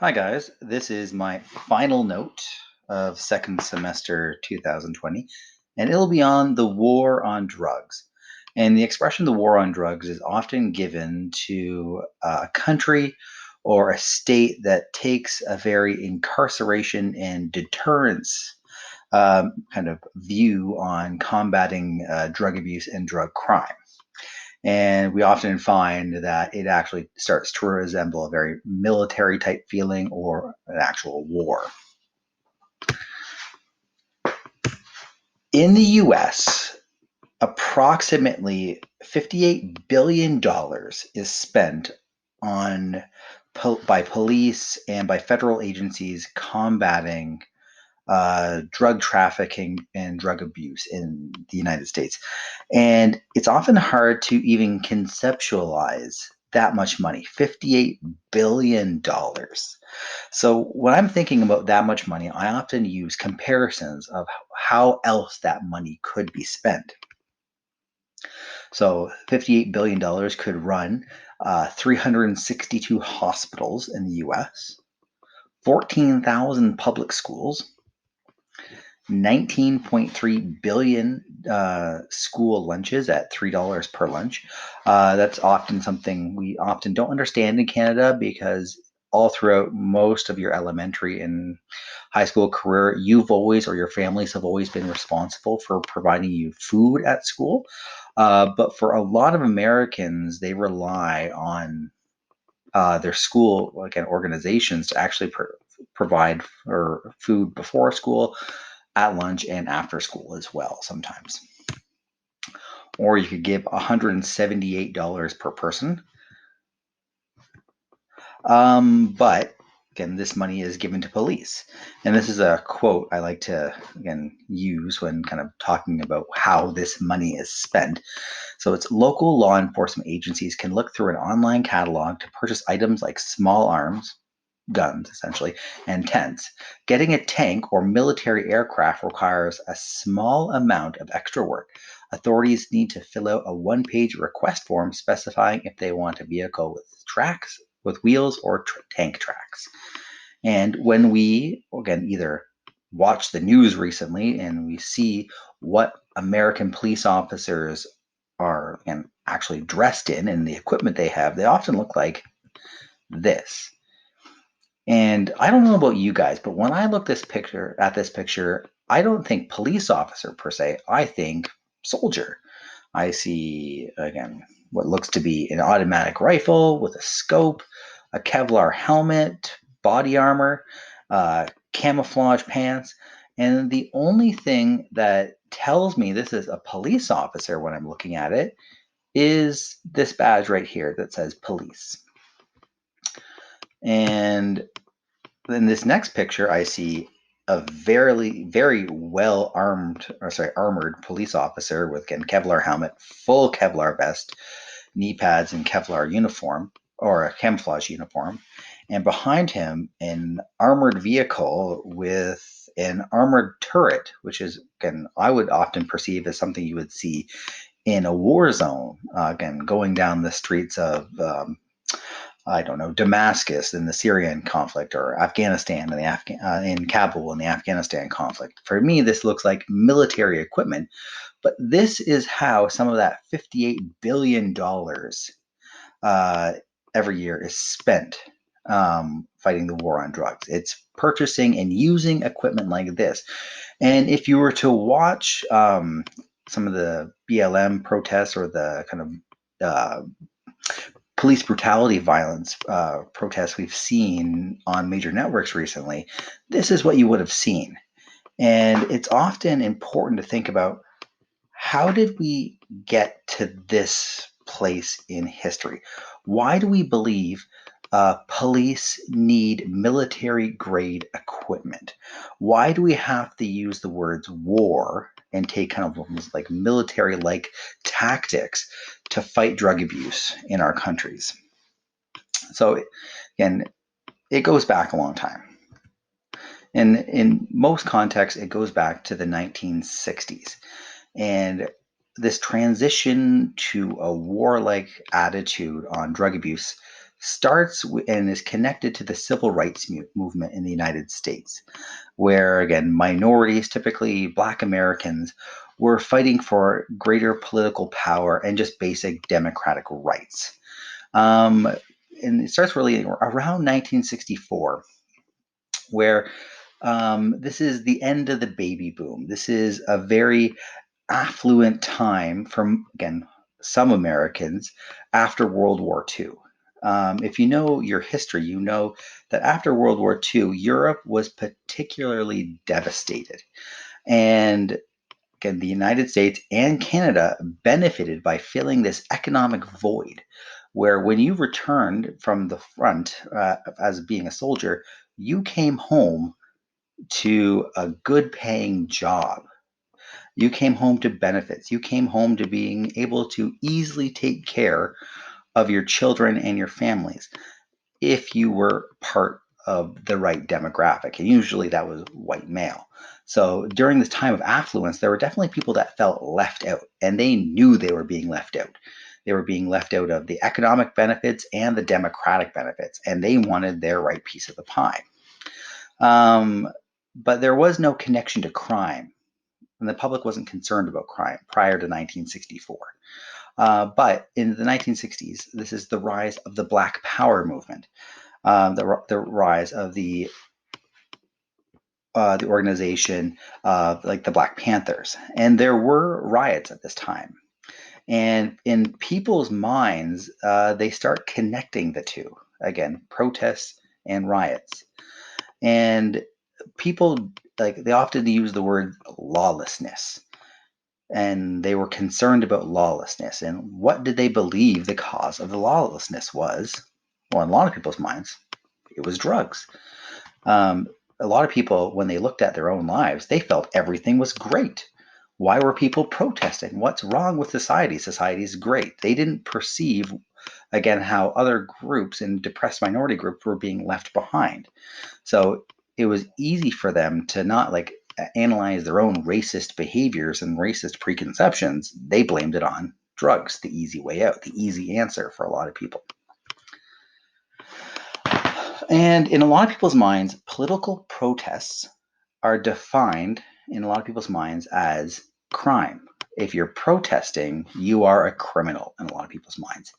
Hi guys, this is my final note of second semester 2020, and it'll be on the war on drugs. And the expression the war on drugs is often given to a country or a state that takes a very incarceration and deterrence kind of view on combating drug abuse and drug crime. And we often find that it actually starts to resemble a very military type feeling or an actual war. In the US, approximately $58 billion is spent on by police and by federal agencies combating drug trafficking and drug abuse in the United States. And it's often hard to even conceptualize that much money, $58 billion. So when I'm thinking about that much money, I often use comparisons of how else that money could be spent. So $58 billion could run 362 hospitals in the US, 14,000 public schools, 19.3 billion school lunches at $3 per lunch. That's often something we often don't understand in Canada because all throughout most of your elementary and high school career, you've always or your families have always been responsible for providing you food at school. But for a lot of Americans, they rely on their school like organizations to actually provide for food before school, at lunch, and after school as well sometimes. Or you could give $178 per person. But again, this money is given to police. And this is a quote I like to, again, use when kind of talking about how this money is spent. So it's local law enforcement agencies can look through an online catalog to purchase items like small arms, guns essentially, and tents. Getting a tank or military aircraft requires a small amount of extra work. Authorities need to fill out a one-page request form specifying if they want a vehicle with tracks, with wheels, or tank tracks. And when we, again, either watch the news recently and we see what American police officers are actually dressed in and the equipment they have, they often look like this. And I don't know about you guys, but when I look at this picture, I don't think police officer per se. I think soldier. I see again what looks to be an automatic rifle with a scope, a Kevlar helmet, body armor, camouflage pants, and the only thing that tells me this is a police officer when I'm looking at it is this badge right here that says police. And in this next picture, I see a very well armored police officer with again Kevlar helmet, full Kevlar vest, knee pads, and Kevlar uniform or a camouflage uniform, and behind him an armored vehicle with an armored turret, which is again I would often perceive as something you would see in a war zone. Again, going down the streets of I don't know, Damascus in the Syrian conflict, or Afghanistan in Kabul in the Afghanistan conflict. For me, this looks like military equipment, but this is how some of that $58 billion every year is spent fighting the war on drugs. It's purchasing and using equipment like this. And if you were to watch some of the BLM protests or the kind of police brutality violence protests we've seen on major networks recently, this is what you would have seen. And it's often important to think about how did we get to this place in history? Why do we believe police need military grade equipment? Why do we have to use the words war and take kind of almost like military like tactics to fight drug abuse in our countries? So, again, it goes back a long time. And in most contexts, it goes back to the 1960s. And this transition to a warlike attitude on drug abuse and is connected to the civil rights movement in the United States, where, again, minorities, typically Black Americans, were fighting for greater political power and just basic democratic rights. And it starts really around 1964, where this is the end of the baby boom. This is a very affluent time for, again, some Americans after World War II. If you know your history, you know that after World War II, Europe was particularly devastated. And again, the United States and Canada benefited by filling this economic void where when you returned from the front as being a soldier, you came home to a good paying job. You came home to benefits. You came home to being able to easily take care of your children and your families if you were part of the right demographic. And usually that was white male. So during this time of affluence, there were definitely people that felt left out, and they knew they were being left out. They were being left out of the economic benefits and the democratic benefits, and they wanted their right piece of the pie. But there was no connection to crime, and the public wasn't concerned about crime prior to 1964. But in the 1960s, this is the rise of the Black Power movement, the rise of the organization like the Black Panthers. And there were riots at this time. And in people's minds, they start connecting the two. Again, protests and riots. And people, like, they often use the word lawlessness. And they were concerned about lawlessness. And what did they believe the cause of the lawlessness was? Well, in a lot of people's minds, it was drugs. A lot of people, when they looked at their own lives, they felt everything was great. Why were people protesting? What's wrong with society? Society is great. They didn't perceive, again, how other groups and depressed minority groups were being left behind. So it was easy for them to not analyze their own racist behaviors and racist preconceptions. They blamed it on drugs, the easy way out, the easy answer for a lot of people. And in a lot of people's minds, political protests are defined in a lot of people's minds as crime. If you're protesting, you are a criminal in a lot of people's minds.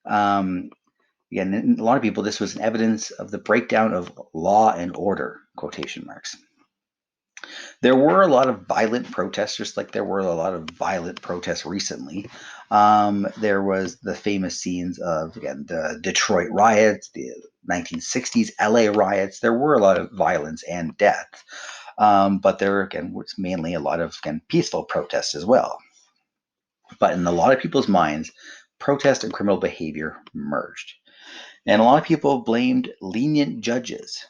Again, in a lot of people, this was an evidence of the breakdown of law and order, quotation marks. There were a lot of violent protests, just like there were a lot of violent protests recently. There was the famous scenes of, again, the Detroit riots, the 1960s LA riots. There were a lot of violence and death, but there, again, was mainly a lot of, again, peaceful protests as well. But in a lot of people's minds, protest and criminal behavior merged. And a lot of people blamed lenient judges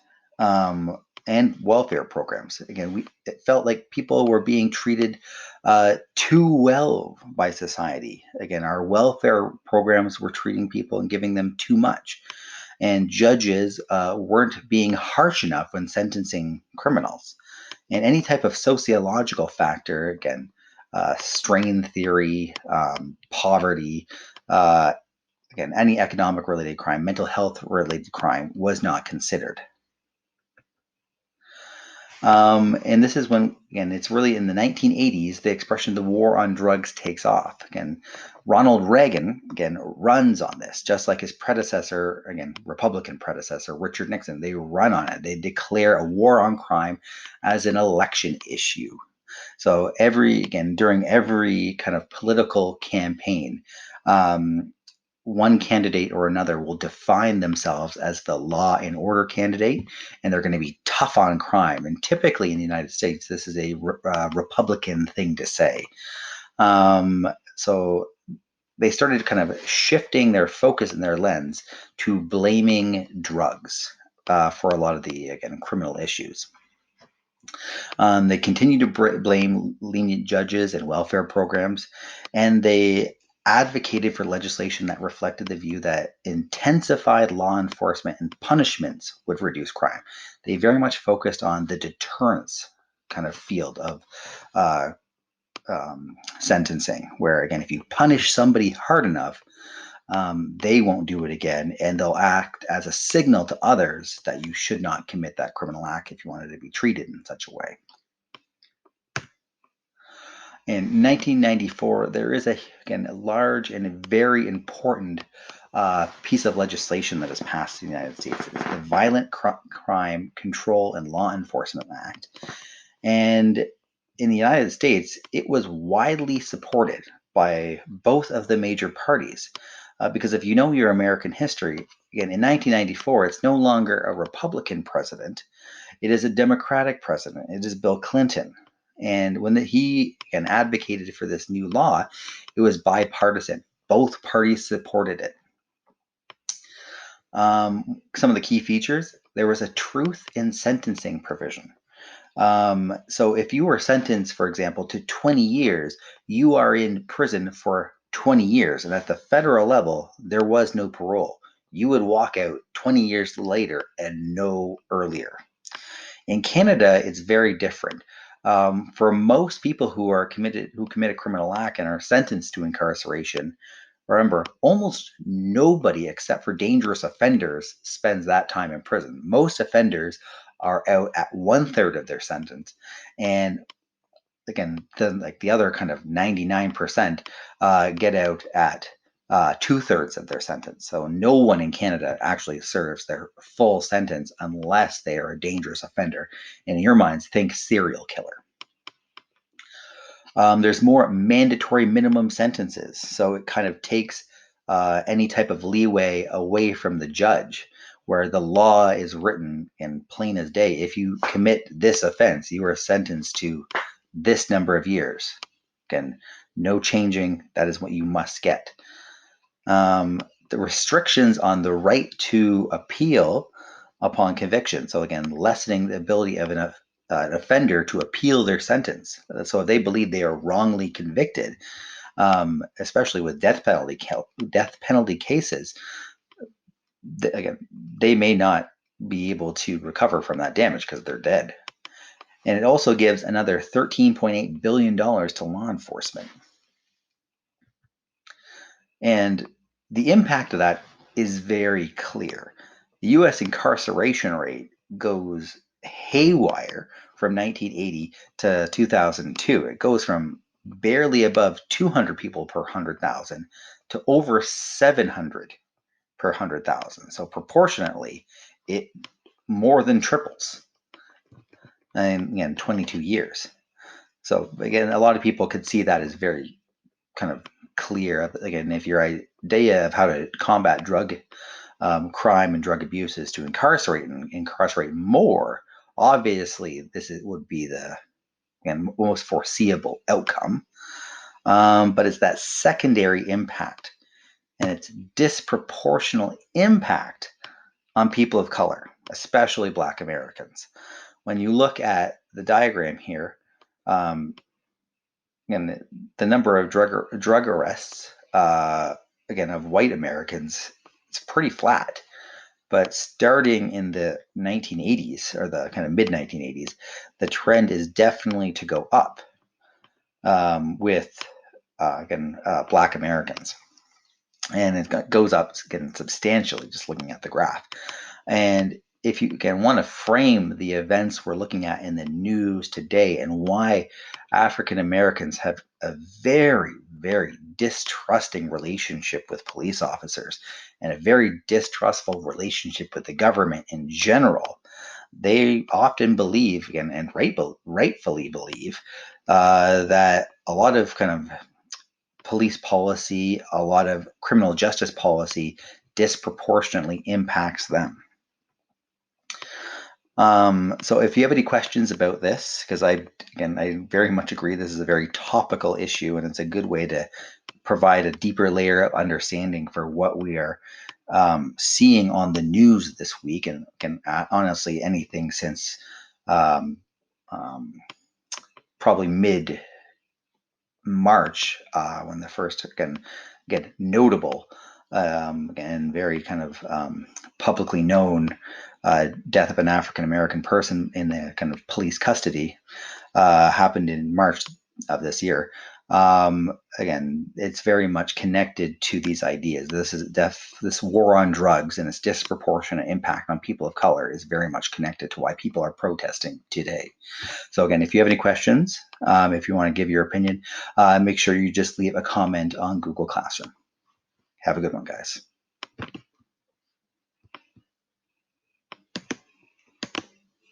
and welfare programs. Again, it felt like people were being treated too well by society. Again, our welfare programs were treating people and giving them too much. And judges weren't being harsh enough when sentencing criminals. And any type of sociological factor, again, strain theory, poverty, again, any economic related crime, mental health related crime was not considered. And this is when, again, it's really in the 1980s, the expression the war on drugs takes off. Again, Ronald Reagan, again, runs on this, just like his predecessor, again, Republican predecessor, Richard Nixon. They run on it. They declare a war on crime as an election issue. So during every kind of political campaign, one candidate or another will define themselves as the law and order candidate, and they're going to be tough on crime. And typically in the United States, this is a Republican thing to say. So they started kind of shifting their focus and their lens to blaming drugs for a lot of the, again, criminal issues. They continue to blame lenient judges and welfare programs, and they advocated for legislation that reflected the view that intensified law enforcement and punishments would reduce crime. They very much focused on the deterrence kind of field of sentencing, where, again, if you punish somebody hard enough, they won't do it again, and they'll act as a signal to others that you should not commit that criminal act if you wanted to be treated in such a way. In 1994, there is again a large and a very important piece of legislation that is passed in the United States. It's the Violent Crime Control and Law Enforcement Act. And in the United States, it was widely supported by both of the major parties. Because if you know your American history, again, in 1994, it's no longer a Republican president. It is a Democratic president. It is Bill Clinton. And when he advocated for this new law, it was bipartisan. Both parties supported it. Some of the key features, there was a truth in sentencing provision. So if you were sentenced, for example, to 20 years, you are in prison for 20 years. And at the federal level, there was no parole. You would walk out 20 years later and no earlier. In Canada, it's very different. For most people who commit a criminal act and are sentenced to incarceration, remember, almost nobody except for dangerous offenders spends that time in prison. Most offenders are out at 1/3 of their sentence, and again, the other kind of 99% get out at 2/3 of their sentence. So no one in Canada actually serves their full sentence unless they are a dangerous offender. And in your minds, think serial killer. There's more mandatory minimum sentences, so it kind of takes any type of leeway away from the judge, where the law is written in plain as day. If you commit this offense, you are sentenced to this number of years. Again, no changing. That is what you must get. The restrictions on the right to appeal upon conviction. So again, lessening the ability of an offender to appeal their sentence. So if they believe they are wrongly convicted, especially with death penalty cases, again, they may not be able to recover from that damage because they're dead. And it also gives another $13.8 billion to law enforcement. And the impact of that is very clear. The U.S. incarceration rate goes haywire from 1980 to 2002. It goes from barely above 200 people per 100,000 to over 700 per 100,000. So proportionately, it more than triples in 22 years. So again, a lot of people could see that as very kind of clear. Again, if your idea of how to combat drug crime and drug abuse is to incarcerate more, obviously would be the most foreseeable outcome. But it's that secondary impact and its disproportionate impact on people of color, especially Black Americans. When you look at the diagram here, and the number of drug arrests, again, of white Americans, it's pretty flat. But starting in the 1980s, or the kind of mid 1980s, the trend is definitely to go up with, Black Americans. And it goes up again substantially just looking at the graph. And if you again want to frame the events we're looking at in the news today and why African Americans have a very, very distrusting relationship with police officers and a very distrustful relationship with the government in general, they often believe, and rightfully believe, that a lot of kind of police policy, a lot of criminal justice policy disproportionately impacts them. So if you have any questions about this, because I very much agree this is a very topical issue and it's a good way to provide a deeper layer of understanding for what we are seeing on the news this week, and honestly anything since probably mid-March when the first notable and very kind of publicly known death of an African American person in the kind of police custody happened in March of this year. Again, it's very much connected to these ideas. This war on drugs and its disproportionate impact on people of color is very much connected to why people are protesting today. So again, if you have any questions, if you want to give your opinion, make sure you just leave a comment on Google Classroom. Have a good one, guys.